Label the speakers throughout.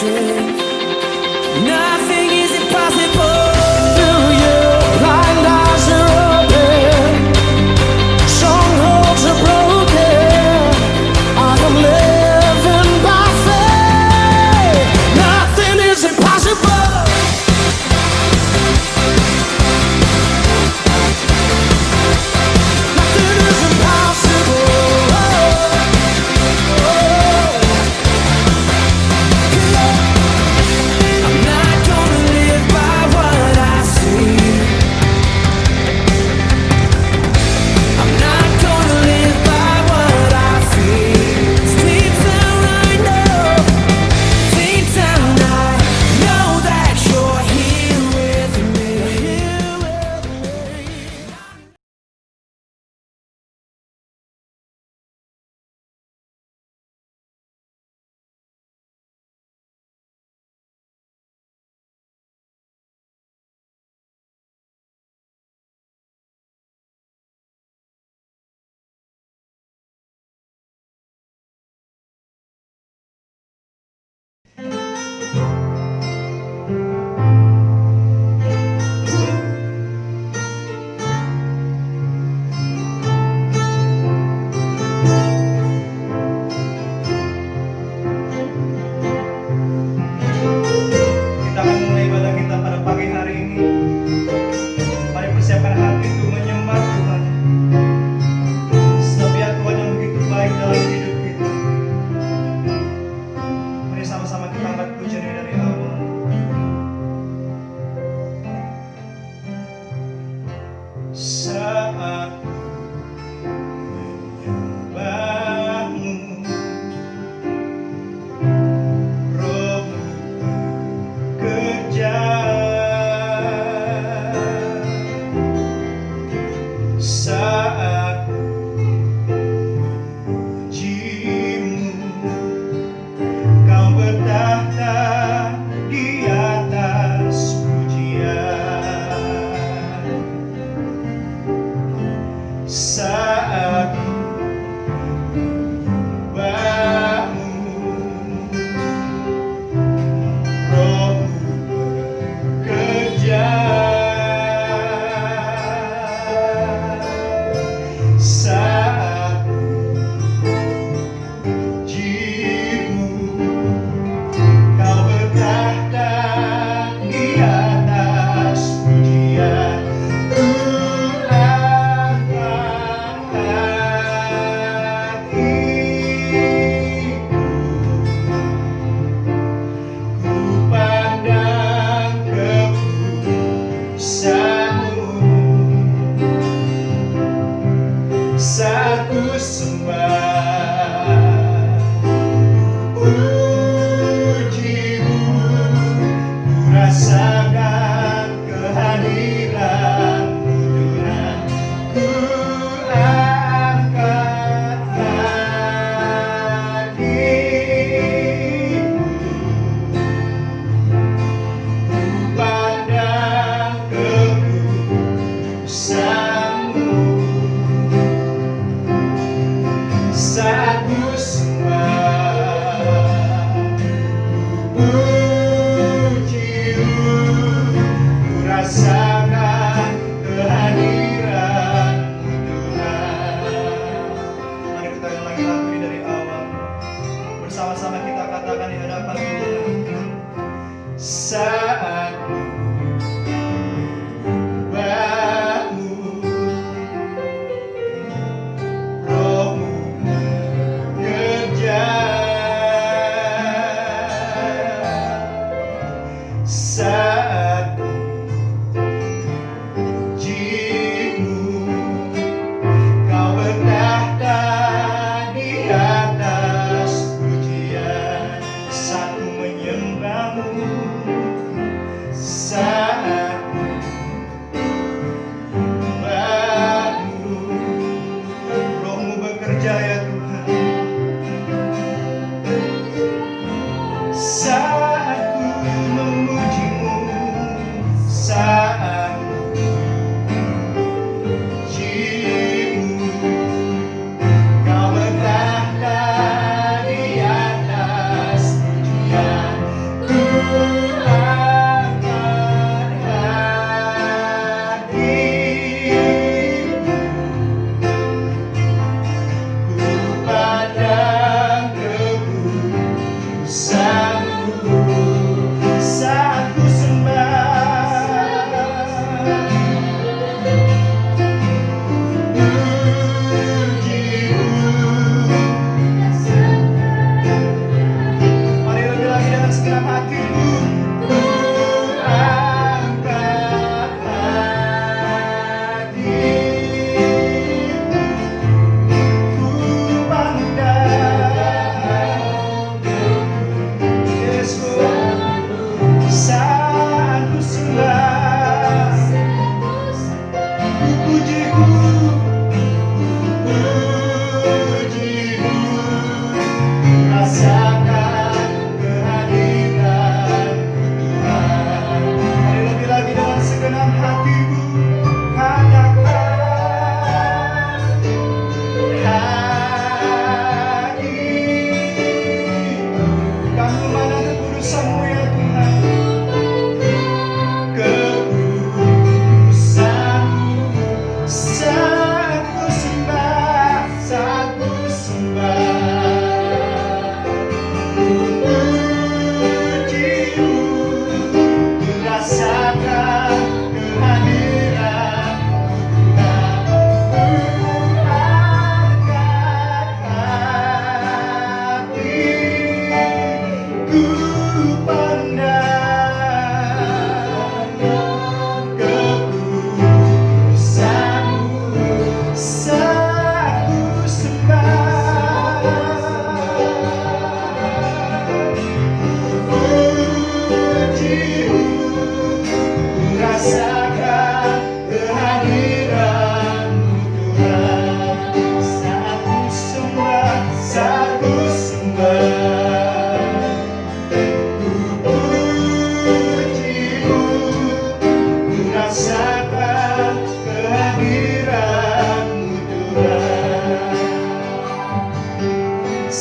Speaker 1: motive. Nothing is impossible. Through you, blind eyes are open, strongholds are broken. I am living by faith. Nothing is impossible. Nothing is impossible.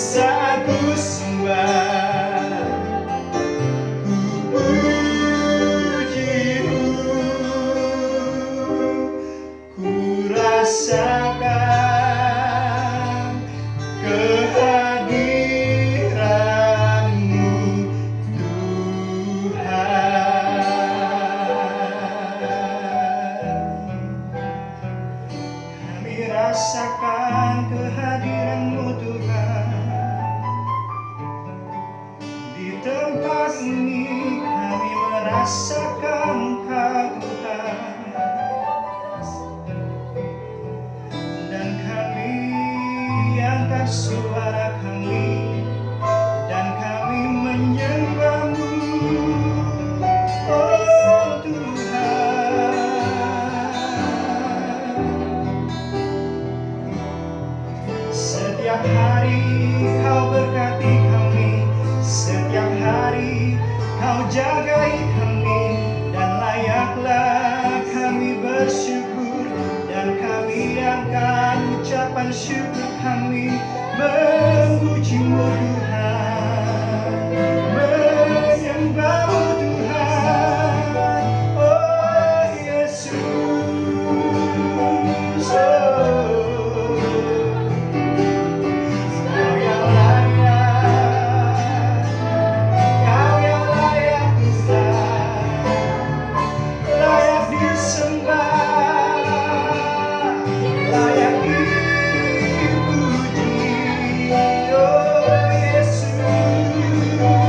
Speaker 2: saat ku sembah, ku pujimu, ku rasakan kehadiran-Mu Tuhan. Kami rasakan kehadiran-Mu Tuhan. Di tempat ini kami merasakan Engkau Tuhan. Dan kami angkat suara kami dan kami menyembah-Mu, oh Tuhan. Setiap hari Kau berkati kami, setiap hari Kau jagai kami, dan layaklah kami bersyukur, dan kami angkat ucapan syukur kami memuji-Mu Tuhan, menyembah-Mu Tuhan, oh Yesus, oh. Kau yang layak, Kau yang layak Tuhan, layak disembah, layak dipuji, oh Yesus, oh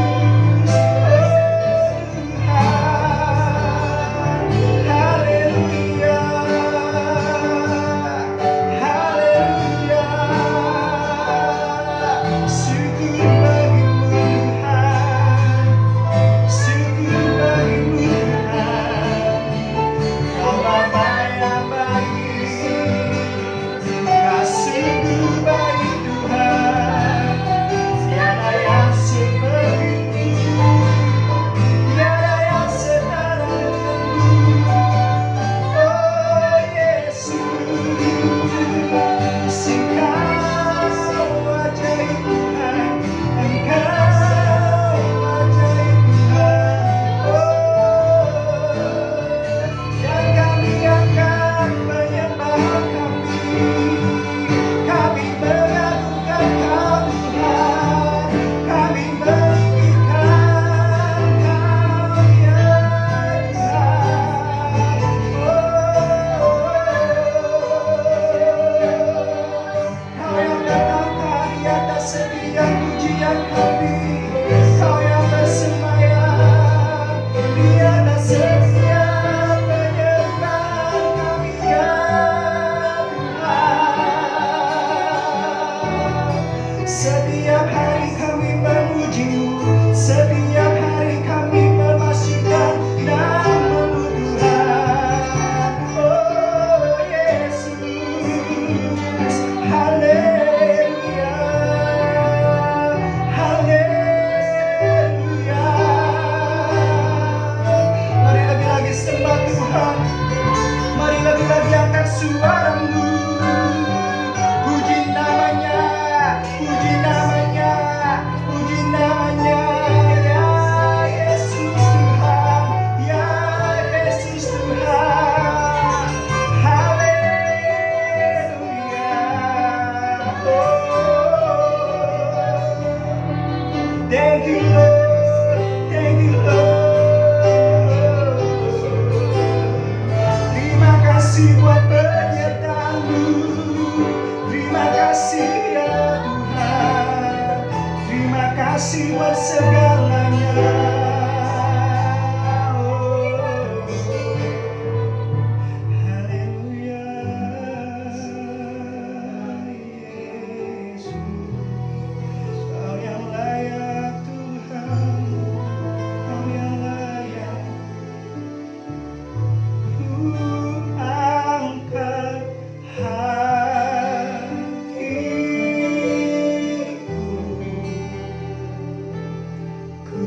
Speaker 2: Tuhan. Haleluya, haleluya. Syukur bagi-Mu Tuhan, syukur bagi-Mu Tuhan. Kau Bapa yang baik, Kau sungguh baik Tuhan. Tiada yang seperti-Mu, tiada yang setara dengan-Mu, oh Yesus. Engkau ajaib Tuhan, Engkau ajaib Tuhan, oh. Dan kami akan menyembah kami mengagungkan Kau Tuhan, kami meninggikan Kau ya Tuhan, Kau yang bertata di atas setiap pujian kami, Kau yang bersemayam di atas setiap penyembahan kami ya Tuhan. Setiap hari kami memuji-Mu, setiap hari kami memasukkan nama-Mu Tuhan, oh Yesus. Haleluya, haleluya. Mari lagi-lagi sembah Tuhan, mari lagi-lagi angkat suara-Mu, puji namanya, puji namanya, puji namanya, ya Yesus Tuhan, ya Yesus Tuhan. Haleluya, oh. Thank you Lord, thank you Lord. Terima kasih buat penyertaan-Mu, terima kasih ya Tuhan, terima kasih buat segalanya, oh. Haleluya, Yesus. Kau yang layak Tuhan, Kau yang layak. Ku angkat hatiku, ku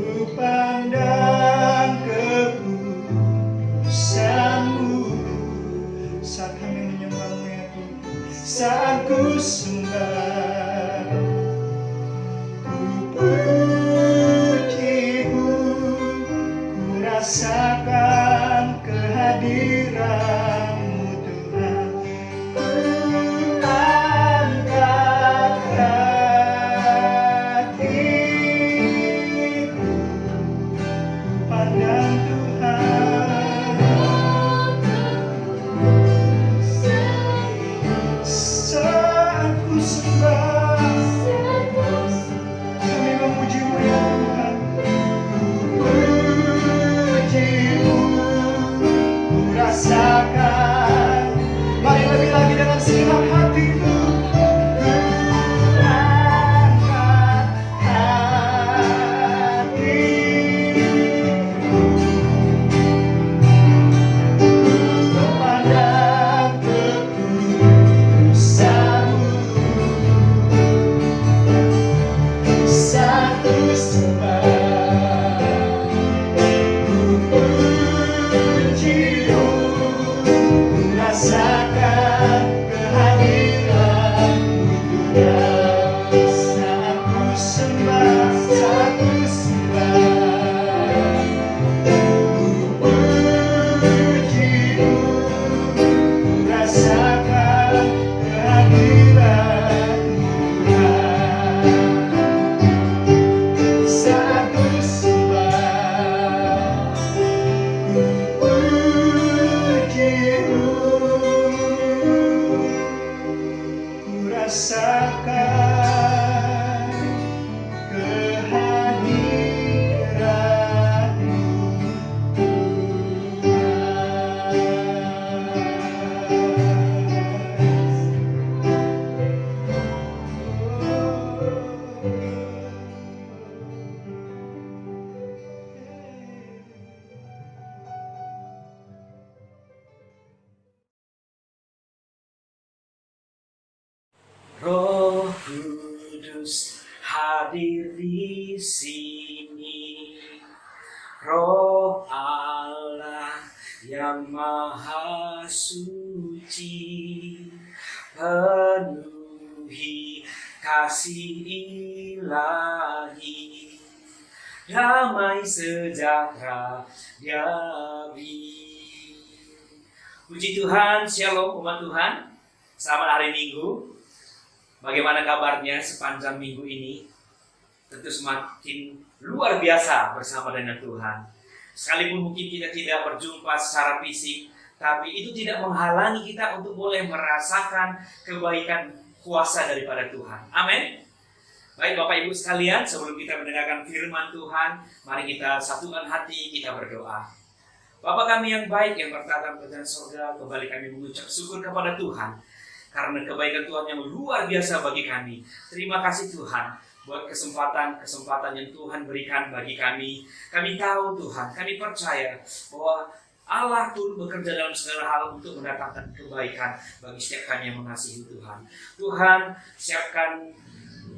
Speaker 3: hadir di sini. Roh Allah yang maha suci, penuhi kasih ilahi, damai sejahtera dia beri. Puji Tuhan, shalom umat Tuhan. Selamat hari Minggu. Bagaimana kabarnya sepanjang minggu ini? Tentu semakin luar biasa bersama dengan Tuhan. Sekalipun mungkin kita tidak berjumpa secara fisik, tapi itu tidak menghalangi kita untuk boleh merasakan kebaikan kuasa daripada Tuhan. Amin. Baik Bapak Ibu sekalian, sebelum kita mendengarkan firman Tuhan, mari kita satukan hati, kita berdoa. Bapa kami yang baik yang bertata di surga, kembali kami mengucap syukur kepada Tuhan karena kebaikan Tuhan yang luar biasa bagi kami. Terima kasih Tuhan buat kesempatan yang Tuhan berikan bagi kami. Kami tahu Tuhan, kami percaya bahwa Allah turut bekerja dalam segala hal untuk mendatangkan kebaikan bagi setiap kami yang mengasihi Tuhan. Tuhan, siapkan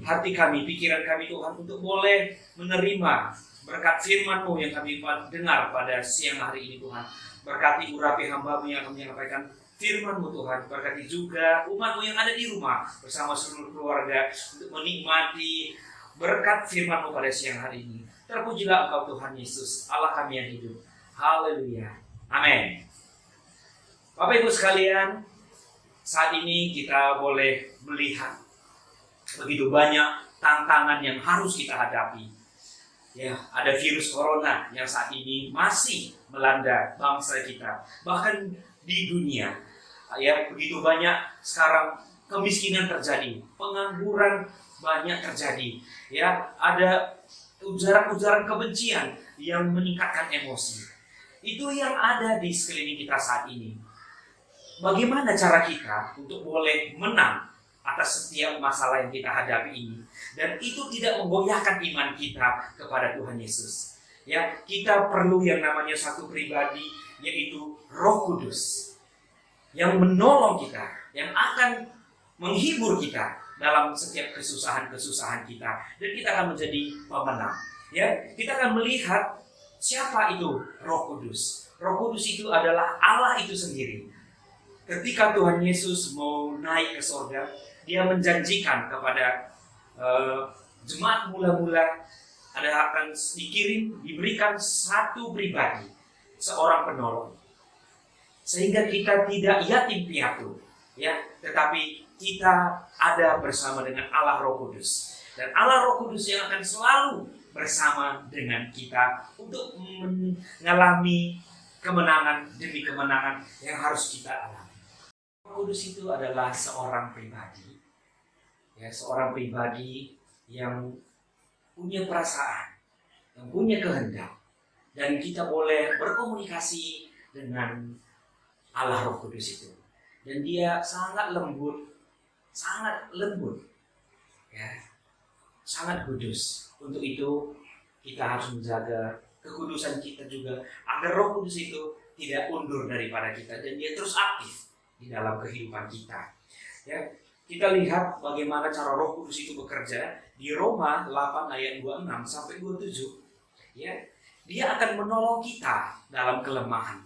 Speaker 3: hati kami, pikiran kami Tuhan untuk boleh menerima berkat firman-Mu yang kami dengar pada siang hari ini Tuhan. Berkati urapi hamba-Mu yang akan menyampaikan firman-Mu Tuhan. Berkati juga umat-Mu yang ada di rumah bersama seluruh keluarga untuk menikmati berkat firman-Mu pada siang hari ini. Terpujilah Engkau Tuhan Yesus, Allah kami yang hidup. Haleluya. Amin. Bapak Ibu sekalian, saat ini kita boleh melihat begitu banyak tantangan yang harus kita hadapi. Ya, ada virus corona yang saat ini masih melanda bangsa kita, bahkan di dunia. Ya, begitu banyak sekarang kemiskinan terjadi, pengangguran banyak terjadi. Ya, ada ujaran-ujaran kebencian yang meningkatkan emosi. Itu yang ada di sekeliling kita saat ini. Bagaimana cara kita untuk boleh menang atas setiap masalah yang kita hadapi ini, dan itu tidak menggoyahkan iman kita kepada Tuhan Yesus. Ya, kita perlu yang namanya satu pribadi, yaitu Roh Kudus yang menolong kita, yang akan menghibur kita dalam setiap kesusahan-kesusahan kita, dan kita akan menjadi pemenang. Ya, kita akan melihat siapa itu Roh Kudus. Roh Kudus itu adalah Allah itu sendiri. Ketika Tuhan Yesus mau naik ke surga, Dia menjanjikan kepada jemaat mula-mula akan diberikan satu pribadi, seorang penolong, sehingga kita tidak yatim piatu, ya, tetapi kita ada bersama dengan Allah Roh Kudus, dan Allah Roh Kudus yang akan selalu bersama dengan kita untuk mengalami kemenangan demi kemenangan yang harus kita alami. Roh Kudus itu adalah seorang pribadi, ya, seorang pribadi yang punya perasaan, yang punya kehendak, dan kita boleh berkomunikasi dengan Allah Roh Kudus itu. Dan Dia sangat lembut, ya, sangat kudus. Untuk itu kita harus menjaga kekudusan kita juga, agar Roh Kudus itu tidak undur daripada kita dan Dia terus aktif di dalam kehidupan kita. Ya, kita lihat bagaimana cara Roh Kudus itu bekerja di Roma 8 ayat 26 sampai 27. Ya, Dia akan menolong kita dalam kelemahan.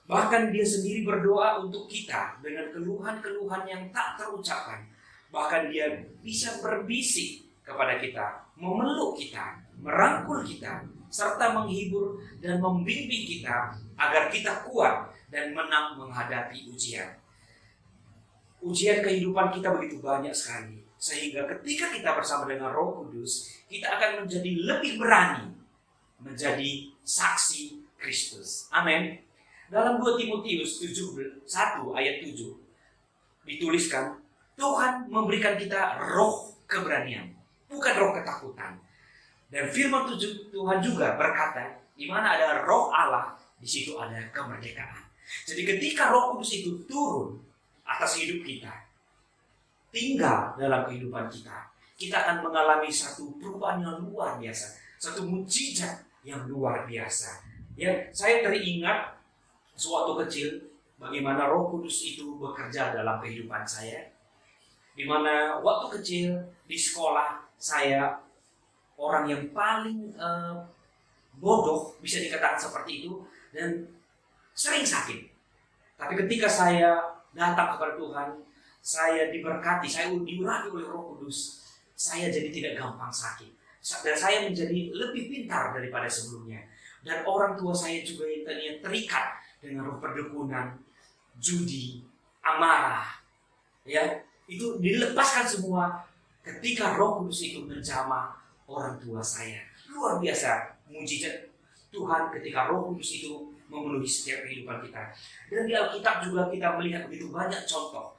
Speaker 3: Bahkan Dia sendiri berdoa untuk kita dengan keluhan-keluhan yang tak terucapkan. Bahkan Dia bisa berbisik kepada kita, memeluk kita, merangkul kita, serta menghibur dan membimbing kita agar kita kuat dan menang menghadapi ujian. Ujian kehidupan kita begitu banyak sekali, sehingga ketika kita bersama dengan Roh Kudus, kita akan menjadi lebih berani menjadi saksi Kristus. Amin. Dalam 2 Timotius 1 ayat 7 dituliskan, Tuhan memberikan kita roh keberanian, bukan roh ketakutan. Dan firman Tuhan juga berkata, di mana ada roh Allah, di situ ada kemerdekaan. Jadi ketika Roh Kudus itu turun atas hidup kita, tinggal dalam kehidupan kita, kita akan mengalami satu perubahan yang luar biasa, satu mukjizat yang luar biasa. Ya, saya teringat sewaktu kecil bagaimana Roh Kudus itu bekerja dalam kehidupan saya. Di mana waktu kecil di sekolah saya orang yang paling bodoh, bisa dikatakan seperti itu, dan sering sakit. Tapi ketika saya datang kepada Tuhan, saya diberkati, saya diurapi oleh Roh Kudus, saya jadi tidak gampang sakit. Dan saya menjadi lebih pintar daripada sebelumnya. Dan orang tua saya juga yang tadinya terikat dengan roh perdukunan, judi, amarah, ya, itu dilepaskan semua ketika Roh Kudus itu menjamah orang tua saya. Luar biasa mujizat Tuhan ketika Roh Kudus itu memenuhi setiap kehidupan kita. Dan di Alkitab juga kita melihat begitu banyak contoh.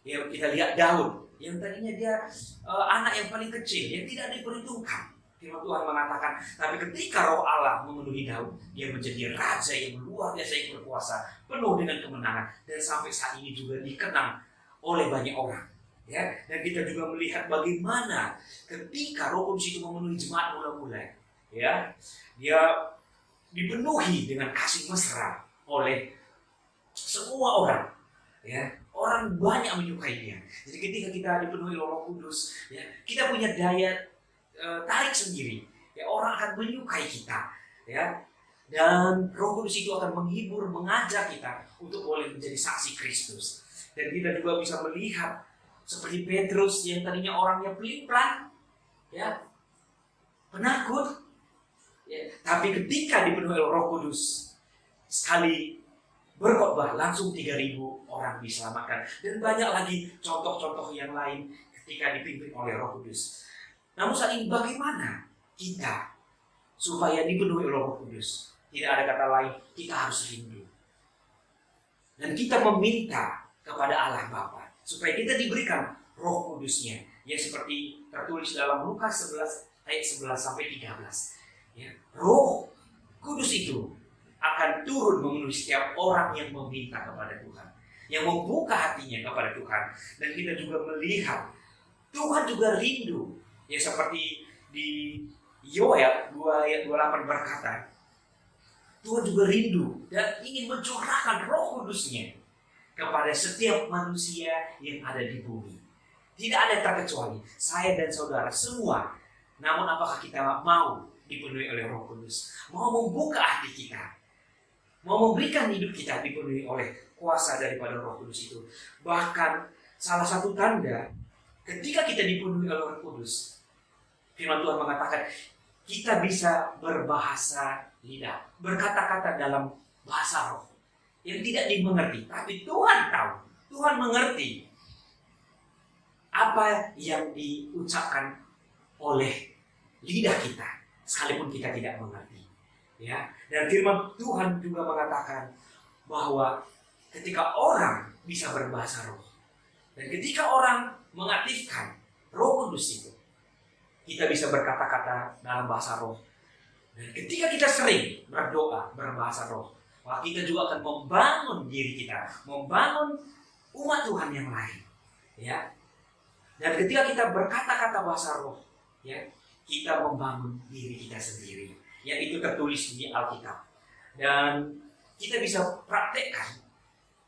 Speaker 3: Ya, kita lihat Daud yang tadinya dia anak yang paling kecil, yang tidak diperhitungkan. Firman Tuhan mengatakan, tapi ketika Roh Allah memenuhi Daud, dia menjadi raja yang luar biasa, yang berkuasa, penuh dengan kemenangan, dan sampai saat ini juga dikenang oleh banyak orang. Ya, dan kita juga melihat bagaimana ketika Roh Kudus itu memenuhi jemaat mula-mula, ya, dia dipenuhi dengan kasih mesra oleh semua orang, ya, orang banyak menyukai dia. Jadi ketika kita dipenuhi oleh Roh Kudus, ya, kita punya daya tarik sendiri, ya, orang akan menyukai kita, ya, dan Roh Kudus itu akan menghibur, mengajak kita untuk boleh menjadi saksi Kristus. Dan kita juga bisa melihat seperti Petrus yang tadinya orangnya pelin-pelan, ya, penakut, ya, tapi ketika dipenuhi oleh Roh Kudus, sekali berkhotbah langsung 3.000 orang diselamatkan. Dan banyak lagi contoh-contoh yang lain ketika dipimpin oleh Roh Kudus. Namun saat ini bagaimana kita supaya dipenuhi oleh Roh Kudus? Tidak ada kata lain, kita harus rindu. Dan kita meminta kepada Allah Bapa supaya kita diberikan Roh Kudusnya, yang seperti tertulis dalam Lukas 11 ayat 11 sampai 13. Ya, Roh Kudus itu akan turun memenuhi setiap orang yang meminta kepada Tuhan, yang membuka hatinya kepada Tuhan. Dan kita juga melihat Tuhan juga rindu, ya, seperti di Yoel 2 ayat 28 berkata, Tuhan juga rindu dan ingin mencurahkan Roh Kudusnya kepada setiap manusia yang ada di bumi. Tidak ada terkecuali saya dan saudara semua. Namun apakah kita mau dipenuhi oleh Roh Kudus? Mau membuka hati kita? Mau memberikan hidup kita dipenuhi oleh kuasa daripada Roh Kudus itu? Bahkan salah satu tanda ketika kita dipenuhi oleh Roh Kudus, firman Tuhan mengatakan kita bisa berbahasa lidah, berkata-kata dalam bahasa roh yang tidak dimengerti, tapi Tuhan tahu, Tuhan mengerti apa yang diucapkan oleh lidah kita, sekalipun kita tidak mengerti. Ya, dan firman Tuhan juga mengatakan bahwa ketika orang bisa berbahasa roh, dan ketika orang mengaktifkan Roh Kudus itu, kita bisa berkata-kata dalam bahasa roh. Dan ketika kita sering berdoa berbahasa roh, maka kita juga akan membangun diri kita, membangun umat Tuhan yang lain, ya. Dan ketika kita berkata-kata bahasa roh, ya, kita membangun diri kita sendiri, yang itu tertulis di Alkitab. Dan kita bisa praktekkan.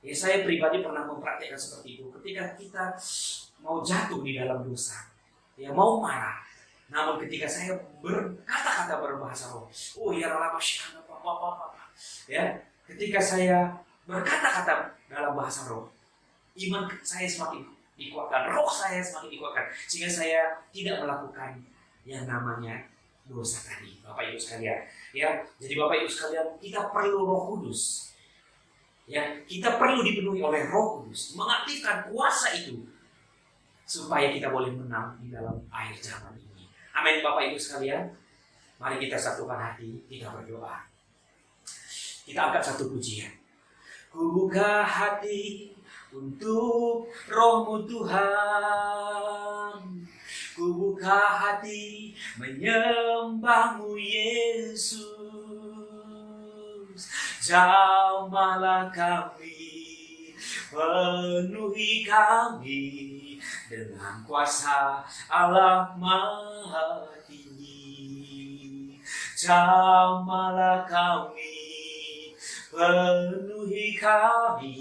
Speaker 3: Ya, saya pribadi pernah mempraktekkan seperti itu. Ketika kita mau jatuh di dalam dosa, ya, mau marah, namun ketika saya berkata-kata berbahasa roh, oh ya Allah, ya, ketika saya berkata-kata dalam bahasa roh, iman saya semakin dikuatkan, roh saya semakin dikuatkan, sehingga saya tidak melakukan yang namanya dosa tadi, Bapak Ibu sekalian. Ya, jadi Bapak Ibu sekalian, kita perlu Roh Kudus. Ya, kita perlu dipenuhi oleh Roh Kudus, mengaktifkan kuasa itu supaya kita boleh menang di dalam akhir zaman ini. Amin, Bapak Ibu sekalian. Mari kita satukan hati, kita berdoa. Kita angkat satu pujian. Ku buka hati untuk Roh-Mu Tuhan. Ku buka hati menyembah-Mu Yesus. Jamahlah kami, penuhi kami dengan kuasa Allah Maha Tinggi. Jamahlah kami, penuhi kami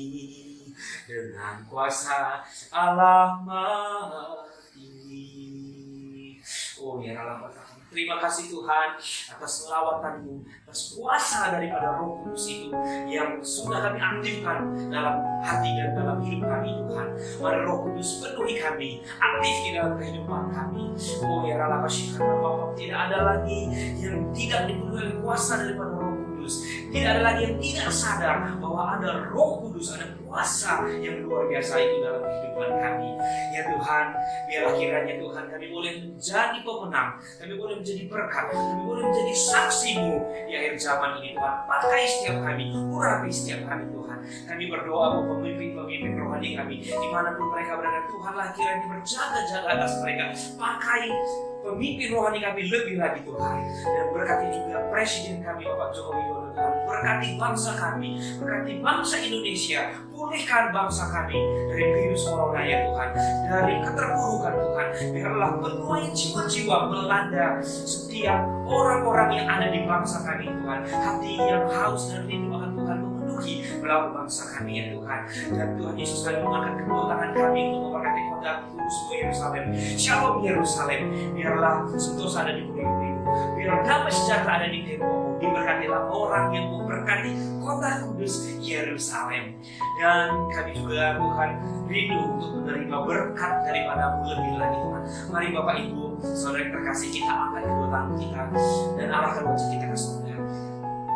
Speaker 3: dengan kuasa Allah Maha Tinggi. Oh ya Allah, terima kasih Tuhan atas selawatan-Mu, atas kuasa daripada Roh Kudus itu yang sudah kami aktifkan dalam hati dan dalam hidup kami Tuhan. Mari Roh Kudus penuhi kami, aktif di dalam kehidupan kami. Oh ya Allah, karena Bapak tidak ada lagi yang tidak dipenuhi oleh kuasa daripada Roh Kudus. Tidak ada lagi yang tidak sadar bahwa ada Roh Kudus, ada kuasa yang luar biasa itu dalam kehidupan kami. Ya Tuhan, biarlah kiranya Tuhan kami boleh menjadi pemenang, kami boleh menjadi berkat, kami boleh menjadi saksi-Mu di akhir zaman ini Tuhan. Pakai setiap kami, urapi setiap kami Tuhan. Kami berdoa bahwa pemimpin-pemimpin rohani kami, dimanapun mereka berada, Tuhanlah kiranya berjaga-jaga atas mereka. Pakai pemimpin rohani kami lebih lagi Tuhan. Dan berkati juga Presiden kami Bapak Joko Widodo Tuhan. Berkati bangsa kami, berkati bangsa Indonesia. Pulihkan bangsa kami dari virus corona ya Tuhan, dari keterpurukan Tuhan. Biarlah penuai jiwa-jiwa melanda setiap orang-orang yang ada di bangsa kami Tuhan. Hati yang haus dan rindu akan Tuhan memenuhi melalui bangsa kami ya Tuhan. Dan Tuhan Yesus kami mengangkat kedua tangan kami untuk memberkati kota kudus Yerusalem. Shalom Yerusalem. Biarlah sentosa ada di murid-murid. Biarlah damai sejahtera ada di Depok. Diberkatilah orang yang memberkati kota kudus Yerusalem. Dan kami juga Tuhan rindu untuk menerima berkat daripada-Mu lebih lagi Tuhan. Mari Bapak Ibu, saudara yang terkasih, kita angkat kedua tangan kita dan arahkan wajah kita ke surga.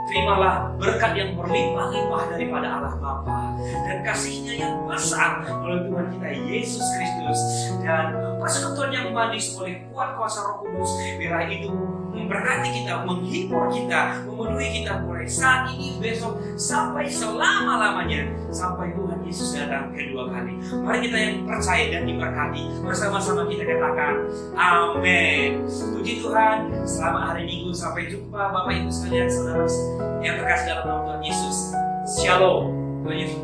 Speaker 3: Terimalah berkat yang berlimpah-limpah daripada Allah Bapa dan kasih-Nya yang besar melalui Tuhan kita Yesus Kristus dan persekutuan yang manis oleh kuat kuasa Roh Kudus. Biarlah itu memberkati kita, menghibur kita, memenuhi kita mulai saat ini, besok, sampai selama-lamanya, sampai Tuhan Yesus datang kedua kali. Mari kita yang percaya dan diberkati bersama-sama kita katakan amin. Puji Tuhan. Selamat hari Minggu. Sampai jumpa Bapak Ibu sekalian, saudara yang terkasih dalam nama Tuhan Yesus. Shalom. Tuhan Yesus